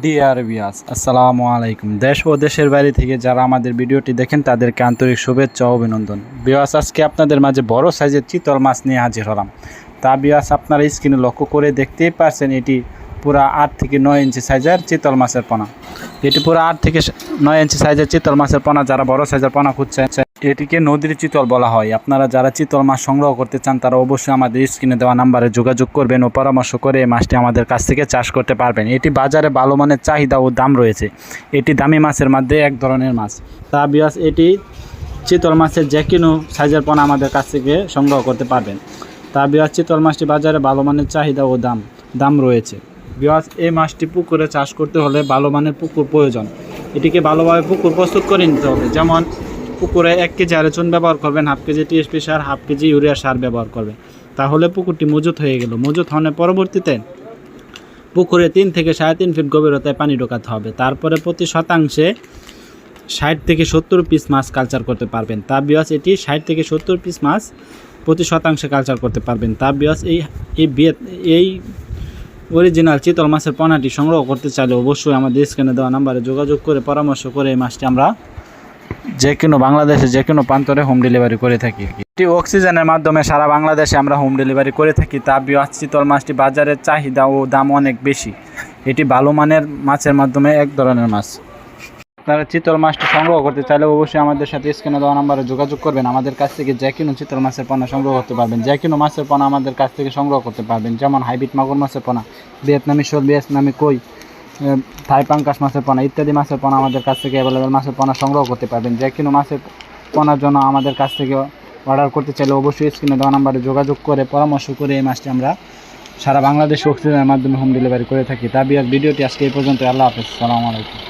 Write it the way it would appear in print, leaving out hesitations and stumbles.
Dear viewers, আসসালামু আলাইকুম। দেশ ও দেশের বাইরে থেকে যারা আমাদের ভিডিওটি দেখেন তাদেরকে আন্তরিক শুভেচ্ছা ও অভিনন্দন। ভিউয়ার্স, আজকে আপনাদের মাঝে বড় সাইজের চিতল মাছ নিয়ে হাজির হলাম। তা ভিউয়ার্স, আপনারা স্ক্রিনে লক্ষ্য করে দেখতেই পারছেন, এটি পুরা 8 থেকে 9 ইঞ্চি সাইজের চিতল মাছের পোনা। এটি পুরা 8 থেকে 9 ইঞ্চি সাইজের চিতল মাছের পোনা। যারা বড় সাইজের পোনা খুঁজছেন, এটিকে নদীর চিতল বলা হয়। আপনারা যারা চিতল মাছ সংগ্রহ করতে চান তারা অবশ্যই আমাদের স্ক্রিনে দেওয়া নাম্বারে যোগাযোগ করবেন ও পরামর্শ করে এই মাছটি আমাদের কাছ থেকে চাষ করতে পারবেন। এটি বাজারে ভালো মানের চাহিদা ও দাম রয়েছে। এটি দামি মাছের মধ্যে এক ধরনের মাছ। তা ভিউয়ার্স, এটি চিতল মাছের যে কোনো সাইজের পোনা আমাদের কাছ থেকে সংগ্রহ করতে পারবেন। তা ভিউয়ার্স, চিতল মাছটি বাজারে ভালো মানের চাহিদা ও দাম রয়েছে। ভিউয়ার্স, এই মাছটি পুকুরে চাষ করতে হলে ভালো মানের পুকুর প্রয়োজন। এটিকে ভালোভাবে পুকুর প্রস্তুত করে নিতে হবে। যেমন পুকুরে 1 কেজি আরেচুন ব্যবহার করবেন, হাফ কেজি টিএসপি সার, হাফ কেজি ইউরিয়া সার ব্যবহার করবেন। তাহলে পুকুরটি মজুত হয়ে গেল। মজুত হওয়ার পরবর্তীতে পুকুরে 3 থেকে 3.5 ফিট গভীরতায় পানি ঢোকাতে হবে। তারপরে প্রতি শতাংশে 60 থেকে 70 পিস মাছ কালচার করতে পারবেন। তা ভিউয়ার্স, এটি 60 থেকে 70 পিস মাছ প্রতি শতাংশে কালচার করতে পারবেন। তা ভিউয়ার্স, এই অরিজিনাল চিতল মাছের পোনাটি সংগ্রহ করতে চাইলে অবশ্যই আমাদের স্ক্রিনে দেওয়া নাম্বারে যোগাযোগ করে পরামর্শ করে এই মাছটি আমরা যে কোনো বাংলাদেশে যে কোনো প্রান্তরে হোম ডেলিভারি করে থাকি। এটি অক্সিজেনের মাধ্যমে সারা বাংলাদেশে আমরা হোম ডেলিভারি করে থাকি। তা ভিউয়ার্স, চিতল মাছটি বাজারের চাহিদা ও দাম অনেক বেশি। এটি ভালো মানের মাছের মাধ্যমে এক ধরনের মাছ। আপনারা চিতল মাছটি সংগ্রহ করতে চাইলে অবশ্যই আমাদের সাথে স্ক্রিনে দেওয়া নাম্বারে যোগাযোগ করবেন। আমাদের কাছ থেকে যে কোনো চিতল মাছের পোনা সংগ্রহ করতে পারবেন। যে কোনো মাছের পোনা আমাদের কাছ থেকে সংগ্রহ করতে পারবেন। যেমন হাইব্রিড মাগুর মাছের পোনা, ভিয়েতনামি শোল, ভিয়েতনামি কই, থাই পাঙ্কাশ মাছের পোনা ইত্যাদি মাছের পোনা আমাদের কাছ থেকে অ্যাভেলেবেল মাছের পোনা সংগ্রহ করতে পারবেন। যে কোনো মাছের পোনার জন্য আমাদের কাছ থেকে অর্ডার করতে চাইলে অবশ্যই স্ক্রিনে দেওয়া নাম্বারে যোগাযোগ করে পরামর্শ করে এই মাছটি আমরা সারা বাংলাদেশে অক্সিজেনের মাধ্যমে হোম ডেলিভারি করে থাকি। তা ভিডিওটি আজকে এই পর্যন্ত। আল্লাহ হাফেজ, আসসালামু আলাইকুম।